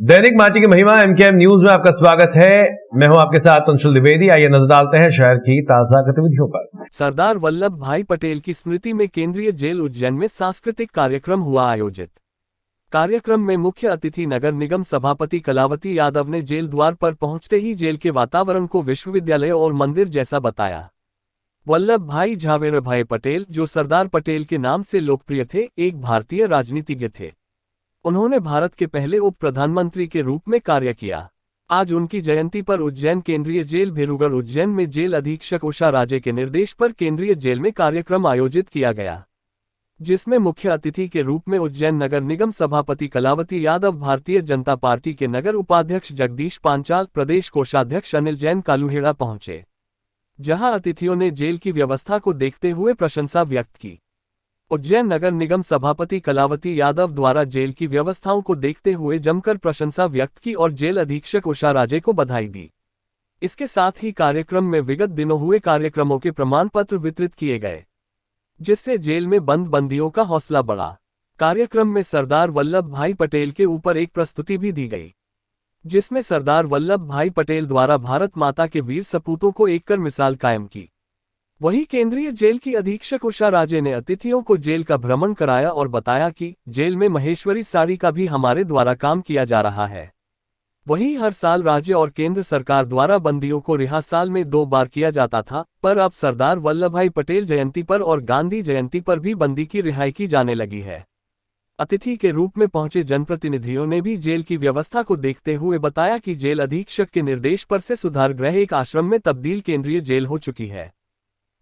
दैनिक माटी की महिमा एमकेएम न्यूज में आपका स्वागत है। मैं हूं आपके साथ अंशुल द्विवेदी। आइए नजर डालते हैं शहर की ताजा गतिविधियों पर। सरदार वल्लभ भाई पटेल की स्मृति में केंद्रीय जेल उज्जैन में सांस्कृतिक कार्यक्रम हुआ आयोजित। कार्यक्रम में मुख्य अतिथि नगर निगम सभापति कलावती यादव ने जेल द्वार पर पहुंचते ही जेल के वातावरण को विश्वविद्यालय और मंदिर जैसा बताया। वल्लभ भाई झावेरभाई पटेल, जो सरदार पटेल के नाम से लोकप्रिय थे, एक भारतीय राजनीतिज्ञ थे। उन्होंने भारत के पहले उप प्रधानमंत्री के रूप में कार्य किया। आज उनकी जयंती पर उज्जैन केंद्रीय जेल भेरूगढ़ उज्जैन में जेल अधीक्षक उषा राजे के निर्देश पर केंद्रीय जेल में कार्यक्रम आयोजित किया गया, जिसमें मुख्य अतिथि के रूप में उज्जैन नगर निगम सभापति कलावती यादव, भारतीय जनता पार्टी के नगर उपाध्यक्ष जगदीश पांचाल, प्रदेश कोषाध्यक्ष अनिल जैन कालूहेड़ा पहुंचे, जहां अतिथियों ने जेल की व्यवस्था को देखते हुए प्रशंसा व्यक्त की। उज्जैन नगर निगम सभापति कलावती यादव द्वारा जेल की व्यवस्थाओं को देखते हुए जमकर प्रशंसा व्यक्त की और जेल अधीक्षक उषा राजे को बधाई दी। इसके साथ ही कार्यक्रम में विगत दिनों हुए कार्यक्रमों के प्रमाण पत्र वितरित किए गए, जिससे जेल में बंद बंदियों का हौसला बढ़ा। कार्यक्रम में सरदार वल्लभ भाई पटेल के ऊपर एक प्रस्तुति भी दी गई, जिसमें सरदार वल्लभ भाई पटेल द्वारा भारत माता के वीर सपूतों को एक कर मिसाल कायम की। वहीं केंद्रीय जेल की अधीक्षक उषा राजे ने अतिथियों को जेल का भ्रमण कराया और बताया कि जेल में महेश्वरी साड़ी का भी हमारे द्वारा काम किया जा रहा है। वहीं हर साल राज्य और केंद्र सरकार द्वारा बंदियों को रिहा साल में 2 बार किया जाता था, पर अब सरदार वल्लभ भाई पटेल जयंती पर और गांधी जयंती पर भी बंदी की रिहाई की जाने लगी है। अतिथि के रूप में पहुंचे जनप्रतिनिधियों ने भी जेल की व्यवस्था को देखते हुए बताया कि जेल अधीक्षक के निर्देश पर से सुधारगृह एक आश्रम में तब्दील केंद्रीय जेल हो चुकी है।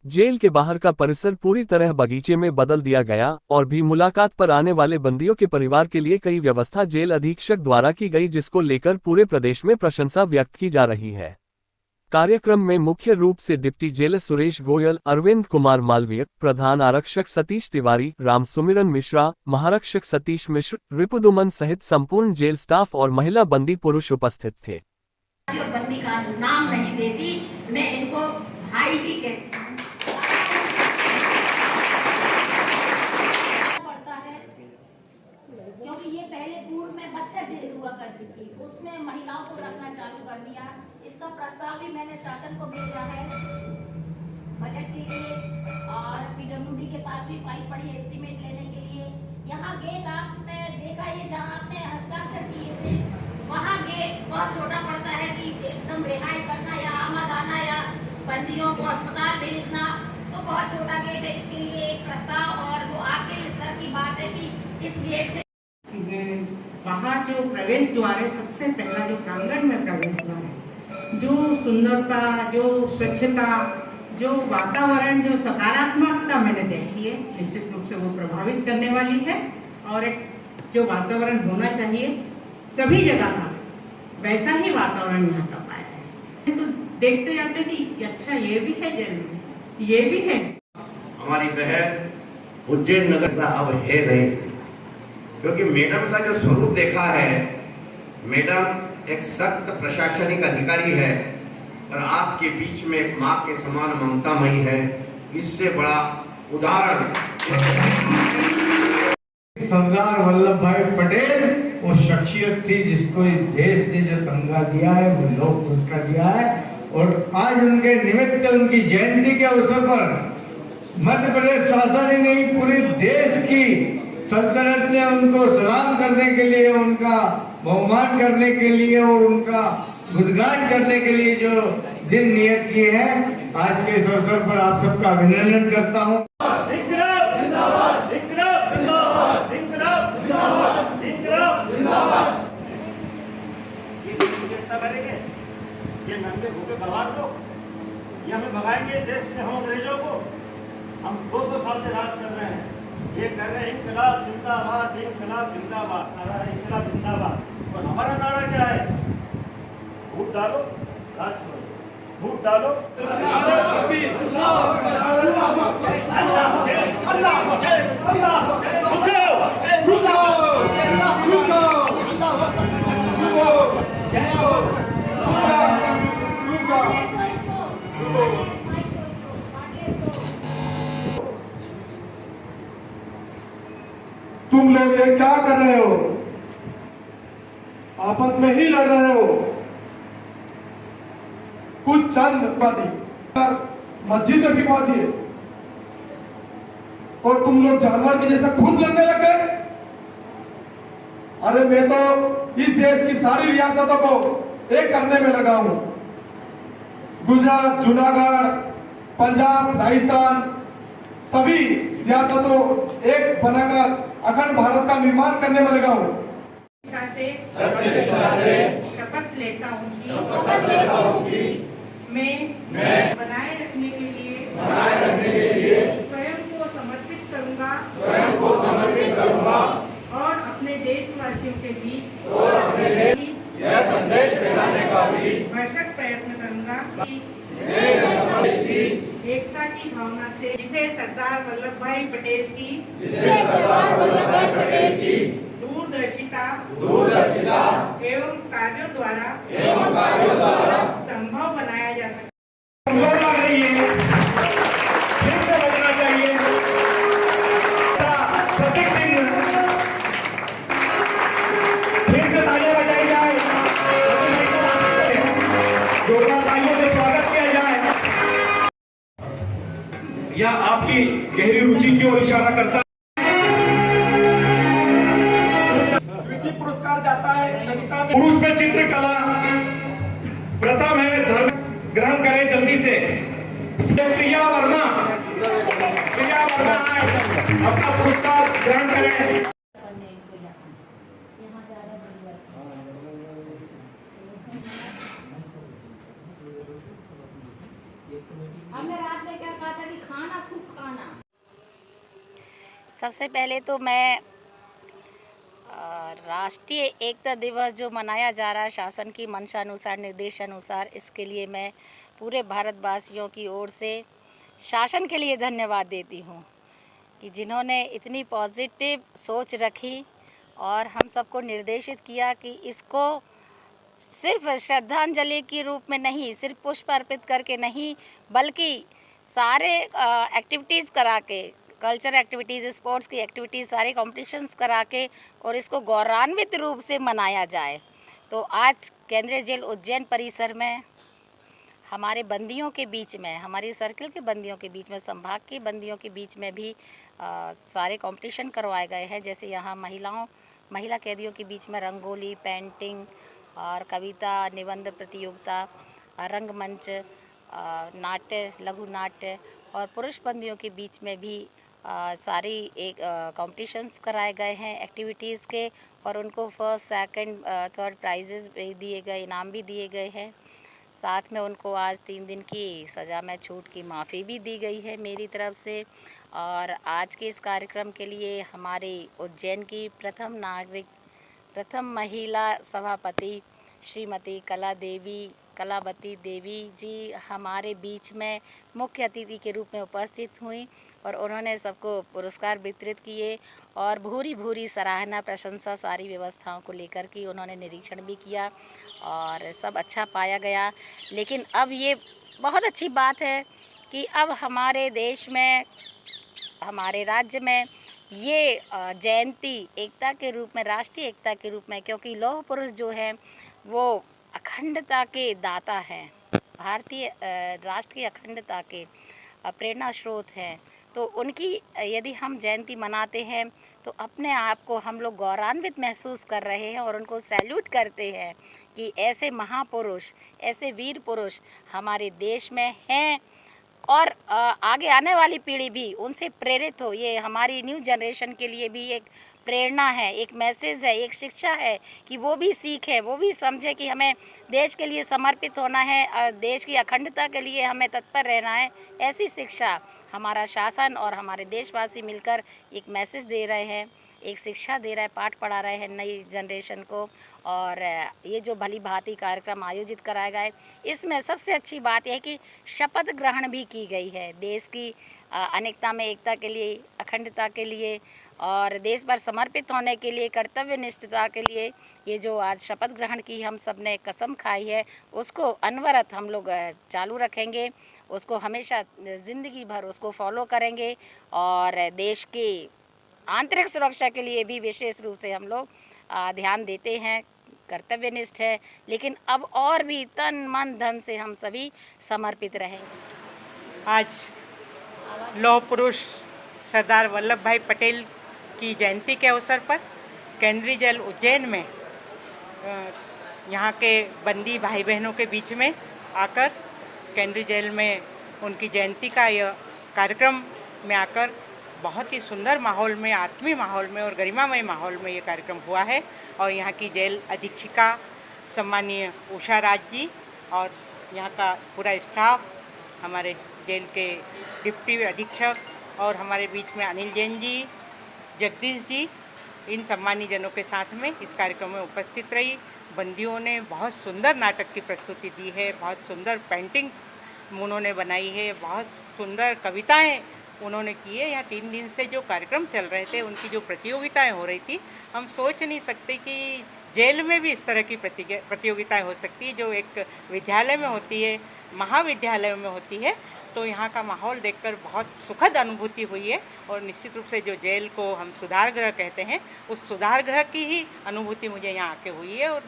जेल के बाहर का परिसर पूरी तरह बगीचे में बदल दिया गया और भी मुलाकात पर आने वाले बंदियों के परिवार के लिए कई व्यवस्था जेल अधीक्षक द्वारा की गई, जिसको लेकर पूरे प्रदेश में प्रशंसा व्यक्त की जा रही है। कार्यक्रम में मुख्य रूप से डिप्टी जेलर सुरेश गोयल, अरविंद कुमार मालवीय, प्रधान आरक्षक सतीश तिवारी, राम सुमिरन मिश्रा, महारक्षक सतीश मिश्र, रिपुदुमन सहित संपूर्ण जेल स्टाफ और महिला बंदी पुरुष उपस्थित थे। बंदी का नाम नहीं देती, मैं इनको भाई ही कहती हूं। क्योंकि ये पहले पूर्व में बच्चा जेल हुआ करती थी, उसमें महिलाओं को रखना चालू कर दिया। इसका प्रस्ताव भी मैंने शासन को भेजा है बजट के लिए, और पीडब्ल्यूडी के पास भी फाइल पड़ी है एस्टीमेट लेने के लिए। यहाँ गेट आपने देखा, ये जहाँ आपने हस्ताक्षर किए थे, वहाँ गेट बहुत छोटा पड़ता है कि एकदम रिहाई करना या आमद आना या बंदियों को अस्पताल भेजना, तो बहुत छोटा गेट है। इसके लिए एक प्रस्ताव, और वो आपके स्तर की बात है कि इस गेट से बाहर जो प्रवेश द्वार है, सबसे पहला जो प्रांगण में प्रवेश द्वार है, जो सुंदरता, जो स्वच्छता, जो वातावरण, जो सकारात्मकता मैंने देखी है, निश्चित रूप से वो प्रभावित करने वाली है। और एक जो वातावरण होना चाहिए सभी जगह का, वैसा ही वातावरण यहाँ का पाया है। तो देखते जाते कि अच्छा ये भी है जेल में, ये भी है। हमारी बहन उज्जैन नगर का अब है नहीं, क्योंकि मैडम का जो स्वरूप देखा है, मैडम एक सख्त प्रशासनिक अधिकारी है और आपके बीच में एक माँ के समान ममतामयी है। इससे बड़ा उदाहरण सरदार वल्लभ भाई पटेल वो शख्सियत थी जिसको इस देश ने जो तमगा दिया है, वो लोक पुरस्कार दिया है। और आज उनके निमित्त, उनकी जयंती के अवसर पर मध्य प्रदेश शासन ही नहीं, पूरे देश की सल्तनत ने उनको सलाम करने के लिए, उनका बहुमान करने के लिए और उनका गुणगान करने के लिए जो दिन नियत किए हैं, आज के इस अवसर पर आप सबका अभिनंदन करता हूँ। ये नंगे भूखे गवार को, ये हमें भगाएंगे देश से, हम अंग्रेजों को। हम 200 साल से राज कर रहे हैं, ये कर रहे हैं इंकलाब जिंदाबाद, इंकलाब जिंदाबाद, नारा है इंकलाब जिंदाबाद। और हमारा नारा क्या है? वोट डालो, राज करो, वोट डालो। तुम लोग ये क्या कर रहे हो? आपस में ही लड़ रहे हो। कुछ चंद वादी मस्जिद में भिगवा दिए और तुम लोग जानवर के जैसा खुद लड़ने लग गए। अरे मैं तो इस देश की सारी रियासतों को एक करने में लगा हूं। गुजरात, जूनागढ़, पंजाब, राजस्थान, सभी रियासतों एक बनाकर अखंड भारत का निर्माण करने में लगा हूं। से शपथ लेता हूं कि मैं बनाए रखने के लिए स्वयं को समर्पित करूंगा और अपने देशवासियों के बीच यह संदेश फैलाने का भी भरसक प्रयत्न करूंगा कि एकता की भावना से जिसे सरदार वल्लभ भाई पटेल की दूरदर्शिता एवं कार्यों द्वारा संभव बनाया जा सकता है। कमजोर लग रही है, फिर से बचना चाहिए। प्रतीक चिन्ह फिर से तालियां बजाई जाए, जोरदार तालियों से स्वागत किया जाए। यह आपकी गहरी रुचि की ओर इशारा करता है। पुरस्कार जाता है कविता में। पुरुष में चित्रकला प्रथम है, धर्म ग्रहण करें जल्दी से। प्रिया वर्मा अपना पुरस्कार ग्रहण करें। हमने रात में क्या कहा था कि खाना खूब खाना। सबसे पहले तो मैं राष्ट्रीय एकता दिवस जो मनाया जा रहा है शासन की मंशानुसार, निर्देशानुसार, इसके लिए मैं पूरे भारतवासियों की ओर से शासन के लिए धन्यवाद देती हूँ कि जिन्होंने इतनी पॉजिटिव सोच रखी और हम सबको निर्देशित किया कि इसको सिर्फ श्रद्धांजलि के रूप में नहीं, सिर्फ पुष्प अर्पित करके नहीं, बल्कि सारे एक्टिविटीज़ करा के, कल्चर एक्टिविटीज़, स्पोर्ट्स की एक्टिविटीज़, सारे कॉम्पिटिशन्स करा के और इसको गौरवान्वित रूप से मनाया जाए। तो आज केंद्रीय जेल उज्जैन परिसर में हमारे बंदियों के बीच में, हमारी सर्किल के बंदियों के बीच में, संभाग के बंदियों के बीच में भी सारे कंपटीशन करवाए गए हैं। जैसे यहाँ महिला कैदियों के बीच में रंगोली, पेंटिंग और कविता, निबंध प्रतियोगिता, रंगमंच, नाट्य, लघु नाट्य, और पुरुष बंदियों के बीच में भी सारी एक कॉम्पिटिशन्स कराए गए हैं एक्टिविटीज़ के, और उनको फर्स्ट, सेकंड, थर्ड प्राइजेस भी दिए गए, इनाम भी दिए गए हैं। साथ में उनको आज 3 दिन की सज़ा में छूट की माफ़ी भी दी गई है मेरी तरफ से। और आज के इस कार्यक्रम के लिए हमारे उज्जैन की प्रथम महिला सभापति श्रीमती कलावती देवी जी हमारे बीच में मुख्य अतिथि के रूप में उपस्थित हुई और उन्होंने सबको पुरस्कार वितरित किए और भूरी सराहना, प्रशंसा सारी व्यवस्थाओं को लेकर की। उन्होंने निरीक्षण भी किया और सब अच्छा पाया गया। लेकिन अब ये बहुत अच्छी बात है कि अब हमारे देश में, हमारे राज्य में ये जयंती एकता के रूप में, राष्ट्रीय एकता के रूप में, क्योंकि लौह पुरुष जो हैं वो अखंडता के दाता हैं, भारतीय राष्ट्र की अखंडता के प्रेरणा स्रोत हैं। तो उनकी यदि हम जयंती मनाते हैं तो अपने आप को हम लोग गौरवान्वित महसूस कर रहे हैं और उनको सैल्यूट करते हैं कि ऐसे महापुरुष, ऐसे वीर पुरुष हमारे देश में हैं और आगे आने वाली पीढ़ी भी उनसे प्रेरित हो। ये हमारी न्यू जनरेशन के लिए भी एक प्रेरणा है, एक मैसेज है, एक शिक्षा है कि वो भी सीखें, वो भी समझे कि हमें देश के लिए समर्पित होना है, देश की अखंडता के लिए हमें तत्पर रहना है। ऐसी शिक्षा हमारा शासन और हमारे देशवासी मिलकर एक मैसेज दे रहे हैं, एक शिक्षा दे रहा है, पाठ पढ़ा रहे हैं नई जनरेशन को। और ये जो भली भांति कार्यक्रम आयोजित कराया गया है, इसमें सबसे अच्छी बात यह है कि शपथ ग्रहण भी की गई है देश की अनेकता में एकता के लिए, अखंडता के लिए और देश पर समर्पित होने के लिए, कर्तव्य निष्ठता के लिए। ये जो आज शपथ ग्रहण की हम सब ने कसम खाई है, उसको अनवरत हम लोग चालू रखेंगे, उसको हमेशा ज़िंदगी भर उसको फॉलो करेंगे और देश की आंतरिक सुरक्षा के लिए भी विशेष रूप से हम लोग ध्यान देते हैं, कर्तव्यनिष्ठ है, लेकिन अब और भी तन मन धन से हम सभी समर्पित रहेंगे। आज लौह पुरुष सरदार वल्लभ भाई पटेल की जयंती के अवसर पर केंद्रीय जेल उज्जैन में यहाँ के बंदी भाई बहनों के बीच में आकर केंद्रीय जेल में उनकी जयंती का यह कार्यक्रम में आकर बहुत ही सुंदर माहौल में, आत्मीय माहौल में और गरिमामय माहौल में ये कार्यक्रम हुआ है। और यहाँ की जेल अधीक्षिका सम्मानीय उषा राज जी और यहाँ का पूरा स्टाफ, हमारे जेल के डिप्टी अधीक्षक और हमारे बीच में अनिल जैन जी, जगदीश जी, इन सम्मानीय जनों के साथ में इस कार्यक्रम में उपस्थित रही। बंदियों ने बहुत सुंदर नाटक की प्रस्तुति दी है, बहुत सुंदर पेंटिंग उन्होंने बनाई है, बहुत सुंदर कविताएं उन्होंने की है। यहाँ 3 दिन से जो कार्यक्रम चल रहे थे, उनकी जो प्रतियोगिताएं हो रही थी, हम सोच नहीं सकते कि जेल में भी इस तरह की प्रतियोगिताएं हो सकती है जो एक विद्यालय में होती है, महाविद्यालय में होती है। तो यहाँ का माहौल देखकर बहुत सुखद अनुभूति हुई है और निश्चित रूप से जो जेल को हम सुधार गृह कहते हैं, उस सुधार गृह की ही अनुभूति मुझे यहाँ आके हुई है। और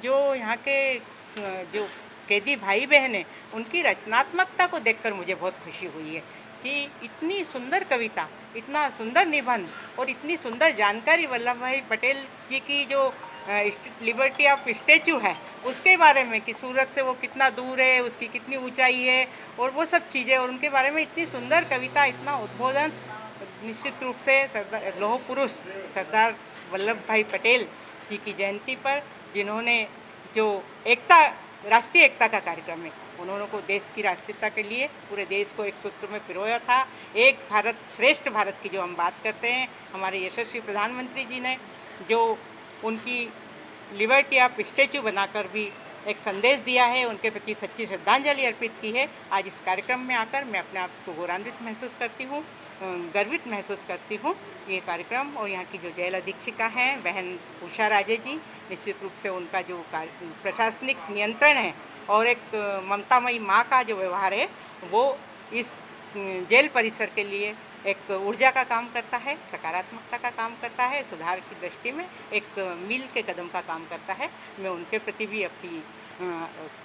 जो यहाँ के जो कैदी भाई बहन हैं, उनकी रचनात्मकता को देखकर मुझे बहुत खुशी हुई है कि इतनी सुंदर कविता, इतना सुंदर निबंध और इतनी सुंदर जानकारी वल्लभ भाई पटेल जी की जो लिबर्टी ऑफ स्टैचू है उसके बारे में, कि सूरत से वो कितना दूर है, उसकी कितनी ऊंचाई है और वो सब चीज़ें, और उनके बारे में इतनी सुंदर कविता, इतना उद्बोधन। निश्चित रूप से सरदार लौह पुरुष सरदार वल्लभ भाई पटेल जी की जयंती पर जिन्होंने जो एकता, राष्ट्रीय एकता का कार्यक्रम है, उन्होंने को देश की राष्ट्रीयता के लिए पूरे देश को एक सूत्र में पिरोया था। एक भारत श्रेष्ठ भारत की जो हम बात करते हैं, हमारे यशस्वी प्रधानमंत्री जी ने जो उनकी लिबर्टी ऑफ स्टैचू बनाकर भी एक संदेश दिया है, उनके प्रति सच्ची श्रद्धांजलि अर्पित की है। आज इस कार्यक्रम में आकर मैं अपने आप को गौरवान्वित महसूस करती हूँ, गर्वित महसूस करती हूँ। ये कार्यक्रम और यहाँ की जो जेल अधीक्षिका हैं बहन उषा राजे जी, निश्चित रूप से उनका जो प्रशासनिक नियंत्रण है और एक ममतामयी माँ का जो व्यवहार है, वो इस जेल परिसर के लिए एक ऊर्जा का काम करता है, सकारात्मकता का काम करता है, सुधार की दृष्टि में एक मील के कदम का काम करता है। मैं उनके प्रति भी अपनी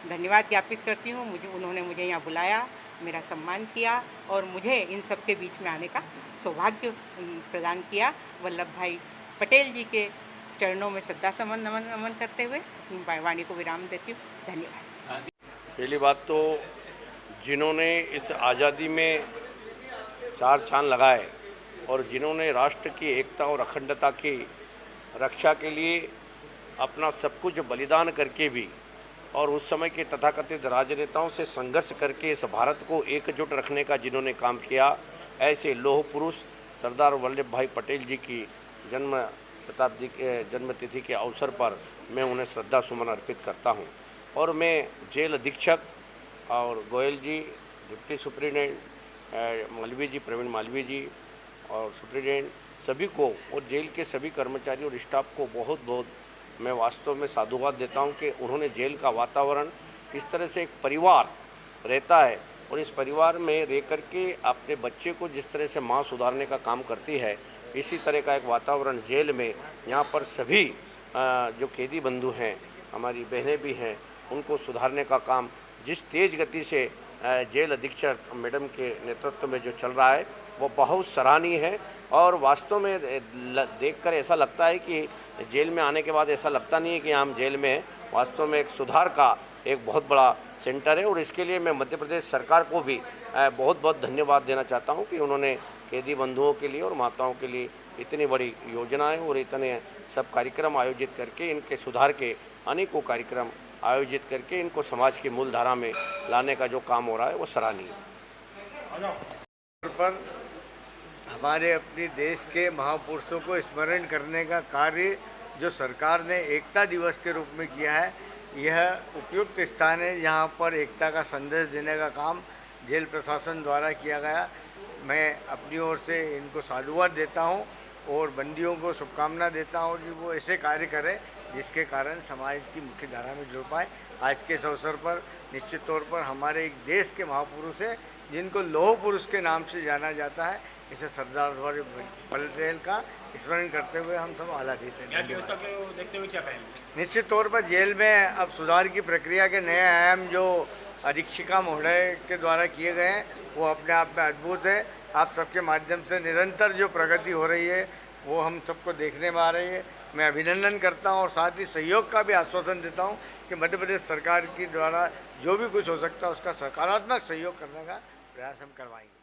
धन्यवाद ज्ञापित करती हूँ। उन्होंने मुझे यहाँ बुलाया, मेरा सम्मान किया और मुझे इन सब के बीच में आने का सौभाग्य प्रदान किया। वल्लभ भाई पटेल जी के चरणों में श्रद्धा सुमन नमन करते हुए वाणी को विराम देती हूँ। धन्यवाद। पहली बात तो जिन्होंने इस आज़ादी में 4 चांद लगाए और जिन्होंने राष्ट्र की एकता और अखंडता की रक्षा के लिए अपना सब कुछ बलिदान करके भी और उस समय के तथाकथित राजनेताओं से संघर्ष करके इस भारत को एकजुट रखने का जिन्होंने काम किया, ऐसे लौह पुरुष सरदार वल्लभ भाई पटेल जी की जन्मतिथि के अवसर पर मैं उन्हें श्रद्धा सुमन अर्पित करता हूं। और मैं जेल अधीक्षक और गोयल जी, डिप्टी सुप्रिटेंडेंट मालवीय जी, प्रवीण मालवीय जी और सुप्रिटेंडेंट सभी को और जेल के सभी कर्मचारी और स्टाफ को बहुत बहुत मैं वास्तव में साधुवाद देता हूं कि उन्होंने जेल का वातावरण इस तरह से एक परिवार रहता है और इस परिवार में रह कर के अपने बच्चे को जिस तरह से माँ सुधारने का काम करती है, इसी तरह का एक वातावरण जेल में यहाँ पर सभी जो कैदी बंधु हैं, हमारी बहनें भी हैं, उनको सुधारने का काम जिस तेज़ गति से जेल अधीक्षक मैडम के नेतृत्व में जो चल रहा है वो बहुत सराहनीय है। और वास्तव में देखकर ऐसा लगता है कि जेल में आने के बाद ऐसा लगता नहीं है कि हम जेल में हैं, वास्तव में एक सुधार का एक बहुत बड़ा सेंटर है। और इसके लिए मैं मध्य प्रदेश सरकार को भी बहुत बहुत धन्यवाद देना चाहता हूं कि उन्होंने कैदी बंधुओं के लिए और माताओं के लिए इतनी बड़ी योजनाएं और इतने सब कार्यक्रम आयोजित करके, इनके सुधार के अनेकों कार्यक्रम आयोजित करके इनको समाज की मूल धारा में लाने का जो काम हो रहा है वो सराहनीय है। पर हमारे अपने देश के महापुरुषों को स्मरण करने का कार्य जो सरकार ने एकता दिवस के रूप में किया है, यह उपयुक्त स्थान है। यहाँ पर एकता का संदेश देने का काम जेल प्रशासन द्वारा किया गया। मैं अपनी ओर से इनको साधुवाद देता हूँ और बंदियों को शुभकामना देता हूँ कि वो ऐसे कार्य करें जिसके कारण समाज की मुख्य धारा में जुड़ पाए। आज के इस अवसर पर निश्चित तौर पर हमारे एक देश के महापुरुष है जिनको लौह पुरुष के नाम से जाना जाता है, इसे सरदार वल्लभ भाई पटेल का स्मरण करते हुए हम सब आला देते हैं। व्यवस्था को देखते हुए क्या कहेंगे? निश्चित तौर पर जेल में अब सुधार की प्रक्रिया के नए आयाम जो अधीक्षिका महोदय के द्वारा किए गए हैं वो अपने आप में अद्भुत है। आप सबके माध्यम से निरंतर जो प्रगति हो रही है वो हम सबको देखने में आ रही है। मैं अभिनंदन करता हूं और साथ ही सहयोग का भी आश्वासन देता हूं कि मध्य प्रदेश सरकार की द्वारा जो भी कुछ हो सकता है उसका सकारात्मक सहयोग करने का प्रयास हम करवाएंगे।